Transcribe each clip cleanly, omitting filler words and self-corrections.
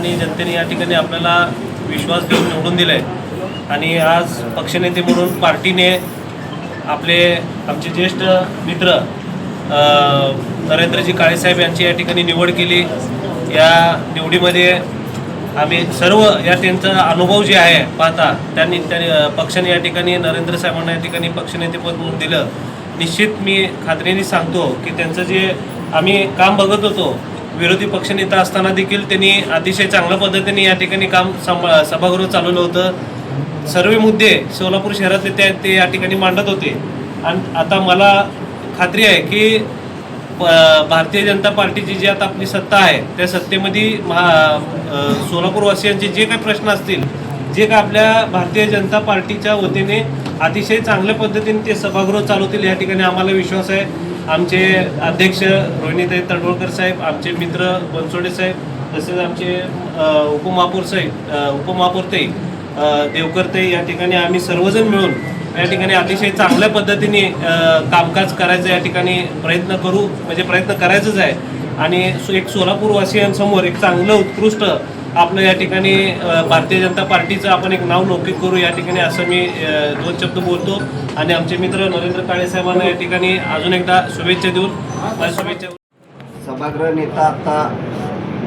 आणि जनतेने या ठिकाणी आपल्याला विश्वास देऊन निवडून दिला आहे आणि आज पक्षनेते म्हणून पार्टीने आमचे ज्येष्ठ मित्र नरेंद्रजी काळेसाहेब यांची या ठिकाणी निवड केली। या निवडीमध्ये आम्ही सर्व या त्यांचा अनुभव जे आहे पाहता त्यांनी पक्षाने या ठिकाणी नरेंद्र साहेबांना या ठिकाणी पक्षनेतेपद म्हणून दिलं। निश्चित मी खात्रीने सांगतो की त्यांचं जे आम्ही काम बघत होतो विरोधी पक्षनेता असताना देखील त्यांनी अतिशय चांगल्या पद्धतीने या ठिकाणी काम सभागृह चालवलं होतं। सर्व मुद्दे सोलापूर शहरातले ते या ठिकाणी मांडत होते आणि आता मला खात्री आहे की भारतीय जनता पार्टीची जी आता आपली सत्ता आहे त्या सत्तेमध्ये सोलापूरवासियांचे जे काही प्रश्न असतील जे काय आपल्या भारतीय जनता पार्टीच्या वतीने अतिशय चांगल्या पद्धतीने ते सभागृह चालवतील या ठिकाणी आम्हाला विश्वास आहे। आमचे अध्यक्ष रोहिणीताई तडवळकर साहेब, आमचे मित्र बनसोडे साहेब, तसेच आमचे उपमहापौरताई देवकरताई या ठिकाणी आम्ही सर्वजण मिळून या ठिकाणी अतिशय चांगल्या पद्धतीने कामकाज करायचं या ठिकाणी प्रयत्न करायचंच आहे आणि एक सोलापूरवासियांसमोर एक चांगलं उत्कृष्ट आपलं या ठिकाणी भारतीय जनता पार्टीचं आपण एक नाव लौकिक करू या ठिकाणी असं मी 2 शब्द बोलतो आणि आमचे मित्र नरेंद्र काळेसाहेबांना या ठिकाणी अजून एकदा शुभेच्छा देऊन माझ्या शुभेच्छा। सभागृह नेता आता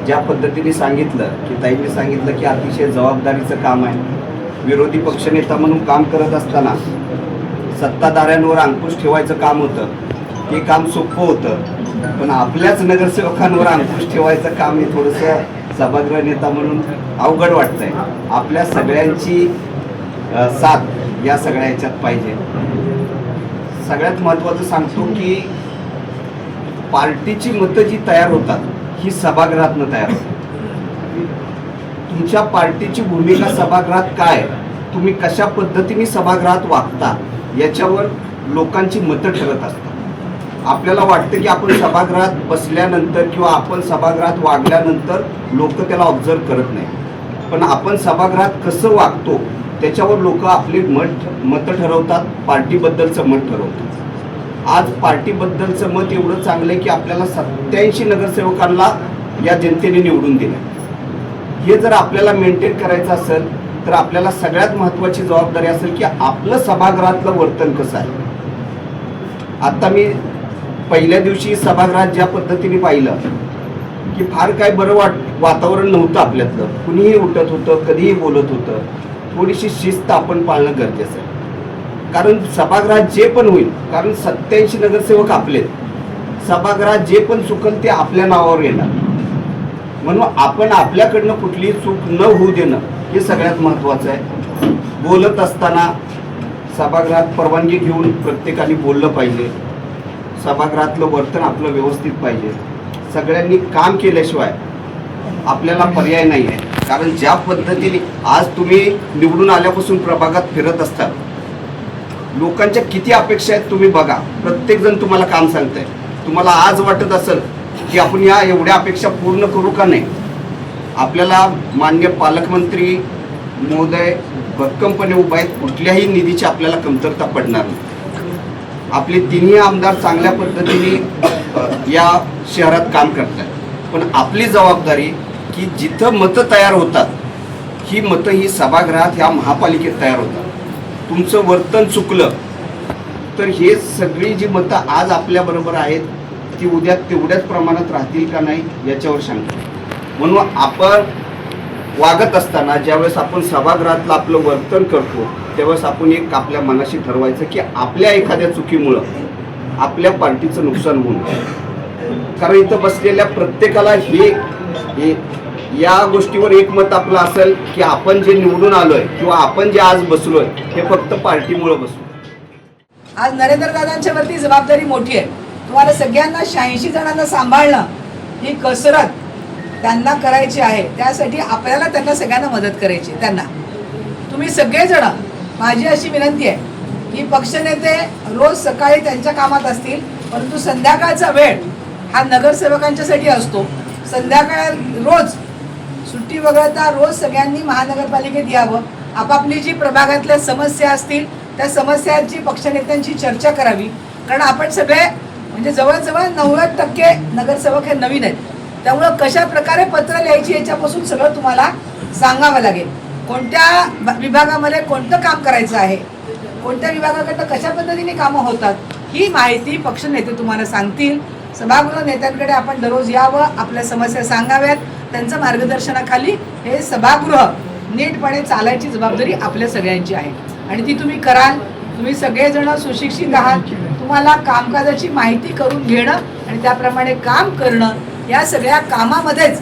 ज्या पद्धतीने सांगितलं की ताईंनी सांगितलं की अतिशय जबाबदारीचं काम आहे। विरोधी पक्षनेता म्हणून काम करत असताना सत्ताधाऱ्यांवर अंकुश ठेवायचं काम होतं, ते काम सोपं होतं, पण आपल्याच नगरसेवकांवर अंकुश ठेवायचं काम हे थोडंसं सभागृह नेता म्हणून अवघड वाटतंय। आपल्या सगळ्यांची साथ या सगळ्या ह्याच्यात पाहिजे। सगळ्यात महत्त्वाचं सांगतो की पार्टीची मतं जी तयार होतात ही सभागृहातनं तयार होतात। तुमच्या पार्टीची भूमिका सभागृहात काय, तुम्ही कशा पद्धतीने सभागृहात वागता याच्यावर लोकांची मतं ठरत असतात। आपल्याला वाटतं की आपण सभागृहात बसल्यानंतर किंवा आपण सभागृहात वागल्यानंतर लोक त्याला ऑब्झर्व करत नाही, पण आपण सभागृहात कसं वागतो त्याच्यावर लोक आपली मतं ठरवतात, पार्टीबद्दलचं मत ठरवतात। आज पार्टीबद्दलचं मत एवढं चांगलं आहे की आपल्याला 87 नगरसेवकांना या जनतेने निवडून दिलं। हे जर आपल्याला मेंटेन करायचं असेल तर आपल्याला सगळ्यात महत्त्वाची जबाबदारी असेल की आपलं सभागृहातलं वर्तन कसं आहे। आता मी पहिल्या दिवशी सभागृहात ज्या पद्धतीने पाहिलं की फार काय बरं वातावरण नव्हतं आपल्यातलं, कुणीही उठत होतं, कधीही बोलत होतं। थोडीशी शिस्त आपण पाळणं गरजेचं आहे, कारण सभागृहात जे पण होईल, कारण 87 नगरसेवक आपले, सभागृहात जे पण चुकल ते आपल्या नावावर येणार, म्हणून आपण आपल्याकडनं कुठलीही चूक न होऊ देणं हे सगळ्यात महत्त्वाचं आहे। बोलत असताना सभागृहात परवानगी घेऊन प्रत्येकाने बोललं पाहिजे, सभागृहातलं वर्तन आपलं व्यवस्थित पाहिजे। सगळ्यांनी काम केल्याशिवाय आपल्याला पर्याय नाही आहे, कारण ज्या पद्धतीने आज तुम्ही निवडून आल्यापासून प्रभागात फिरत असतात, लोकांच्या किती अपेक्षा आहेत तुम्ही बघा। प्रत्येकजण तुम्हाला काम सांगतंय, तुम्हाला आज वाटत असेल की आपण या एवढ्या अपेक्षा पूर्ण करू का नाही। आपल्याला माननीय पालकमंत्री महोदय भक्कमपणे उभा आहेत, कुठल्याही निधीची आपल्याला कमतरता पडणार नाही। आपले तिन्ही आमदार चांगल्या पद्धतीने या शहरात काम करतात, पण आपली जबाबदारी की जिथं मतं तयार होतात ही मतं ही सभागृहात ह्या महापालिकेत तयार होतात। तुमचं वर्तन चुकलं तर हे सगळी जी मतं आज आपल्याबरोबर आहेत ती उद्या तेवढ्याच प्रमाणात राहतील का नाही याच्यावर शंका। म्हणून आपण वागत असताना ज्यावेळेस आपण सभागृहातलं आपलं वर्तन करतो त्यावेळेस आपण एक आपल्या मनाशी ठरवायचं की आपल्या एखाद्या चुकीमुळं आपल्या पार्टीचं नुकसान होऊ नये। कारण इथं बसलेल्या प्रत्येकाला हे या गोष्टीवर एकमत आपलं असेल की आपण जे निवडून आलोय किंवा आपण जे आज बसलोय हे फक्त पार्टीमुळे बसलो। आज नरेंद्र दादांच्या वरती जबाबदारी मोठी आहे। तुम्हाला सगळ्यांना 86 जणांना सांभाळणं ही कसरत त्यांना करायची आहे, त्यासाठी आपल्याला त्यांना सगळ्यांना मदत करायची। त्यांना तुम्ही सगळेजण, माझी अशी विनंती आहे की पक्षनेते रोज सकाळी त्यांच्या कामात असतील, परंतु संध्याकाळचा वेळ हा नगरसेवकांच्यासाठी असतो। संध्याकाळ रोज सुट्टी वगळता रोज सगळ्यांनी महानगरपालिकेत यावं, आपापली जी प्रभागातल्या समस्या असतील त्या समस्यांची पक्षनेत्यांची चर्चा करावी, कारण आपण सगळे म्हणजे जवळजवळ 90% नगरसेवक हे नवीन आहेत। त्यामुळं कशा प्रकारे पत्र लिहायची याच्यापासून सगळं तुम्हाला सांगावं लागेल. कोणत्या विभागामध्ये कोणतं काम करायचं आहे, कोणत्या विभागाकडनं कशा पद्धतीने कामं होतात, ही माहिती पक्ष नेते तुम्हाला सांगतील. सभागृह नेत्यांकडे आपण दररोज यावं, आपल्या समस्या सांगाव्यात. त्यांच्या मार्गदर्शनाखाली हे सभागृह नीटपणे चालायची जबाबदारी आपल्या सगळ्यांची आहे आणि ती तुम्ही कराल. तुम्ही सगळेजण सुशिक्षित आहात. तुम्हाला कामकाजाची माहिती करून घेणं आणि त्याप्रमाणे काम करणं, या सगळ्या कामामध्येच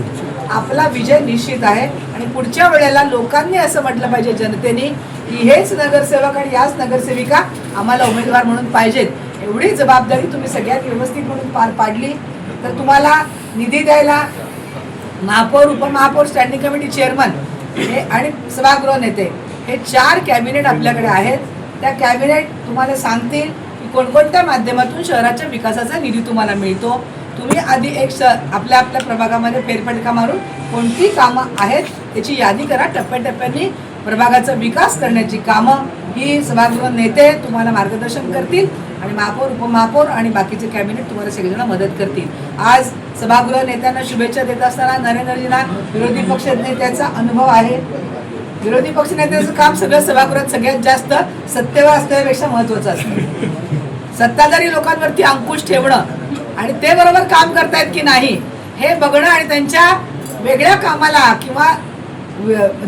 आपला विजय निश्चित आहे. आणि पुढच्या वेळेला लोकांनी असं म्हटलं पाहिजे, जनतेने, की हेच नगरसेवक आणि याच नगरसेविका आम्हाला उमेदवार म्हणून पाहिजेत. एवढी जबाबदारी तुम्ही सगळ्यात व्यवस्थित म्हणून पार पाडली तर तुम्हाला निधी द्यायला महापौर, उपमहापौर, स्टँडिंग कमिटी चेअरमन हे आणि सभागृह नेते हे 4 कॅबिनेट आपल्याकडे आहेत. त्या कॅबिनेट तुम्हाला सांगतील की कोणकोणत्या माध्यमातून शहराच्या विकासाचा निधी तुम्हाला मिळतो. तुम्ही आधी आपल्या प्रभागामध्ये फेरफटका मारून कोणती कामं आहेत त्याची यादी करा. टप्प्याटप्प्याने प्रभागाचा विकास करण्याची कामं ही सभागृह नेते तुम्हाला मार्गदर्शन करतील आणि महापौर, उपमहापौर आणि बाकीचे कॅबिनेट तुम्हाला सगळेजण मदत करतील. आज सभागृह नेत्यांना शुभेच्छा देत असताना नरेंद्रजींना विरोधी पक्ष नेत्याचा अनुभव आहे. विरोधी पक्ष नेत्याचं काम सगळं सभागृहात सगळ्यात जास्त सत्तेवर असण्यापेक्षा महत्वाचं असतं. सत्ताधारी लोकांवरती अंकुश ठेवणं आणि ते बरोबर काम करतायत की नाही हे बघणं आणि त्यांच्या वेगळ्या कामाला किंवा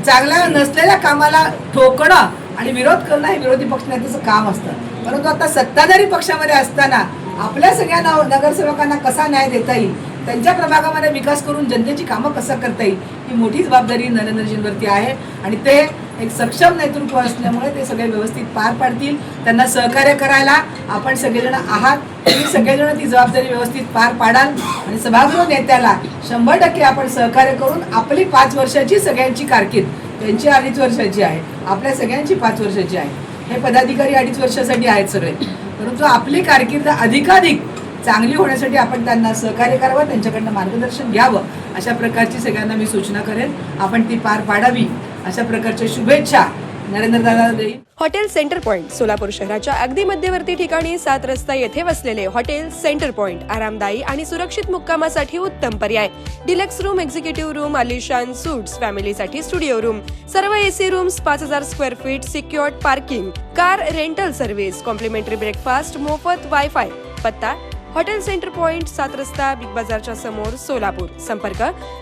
चांगल्या नसलेल्या कामाला ठोकणं आणि विरोध करणं हे विरोधी पक्ष नेत्याचं काम असतं. परंतु आता सत्ताधारी पक्षामध्ये असताना आपल्या सगळ्या नगरसेवकांना कसा न्याय देता येईल, त्यांच्या प्रभागामध्ये विकास करून जनतेची कामं कसं करता येईल, ही मोठी जबाबदारी नरेंद्रजींवरती आहे आणि ते एक सक्षम नेतृत्व असल्यामुळे ते सगळे व्यवस्थित पार पाडतील. त्यांना सहकार्य करायला आपण सगळेजण आहात. तुम्ही सगळेजण ती जबाबदारी व्यवस्थित पार पाडाल आणि सभागृह नेत्याला 100% आपण सहकार्य करून आपली 5 वर्षाची सगळ्यांची कारकीर्द, त्यांची 2.5 वर्षाची आहे, आपल्या सगळ्यांची 5 वर्षाची आहे. हे पदाधिकारी 2.5 वर्षासाठी आहेत सगळे, परंतु आपली कारकीर्द अधिकाधिक चांगली होण्यासाठी आपण त्यांना सहकार्य करावं, त्यांच्याकडनं मार्गदर्शन घ्यावं. अशा प्रकारची सगळ्यांना मी सूचना करेन. आपण ती पार पाडावी अशा प्रकारच्या शुभेच्छा नरेंद्र दादा देईन. हॉटेल सेंटर पॉइंट सोलापूर शहराच्या अगदी मध्यवर्ती ठिकाणी 7 रस्ता येथे वसलेले हॉटेल सेंटर पॉइंट आरामदायी आणि सुरक्षित मुक्कामासाठी उत्तम पर्याय. डिलक्स रूम, एक्झिक्युटिव्ह रूम, आलिशान सूट्स, फॅमिलीसाठी स्टुडिओ रूम, सर्व AC rooms, 5000 square feet, secured parking, car rental service, complimentary breakfast, मोफत वायफाय. पत्ता हॉटेल सेंटर पॉइंट, 7 रस्ता, बिग बाजारच्या समोर, सोलापूर. संपर्क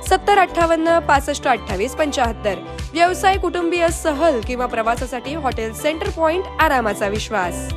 7058 65 28 75. व्यवसाय, कुटुंबीय, सहल किंवा प्रवासासाठी हॉटेल सेंटर पॉइंट आरामाचा विश्वास.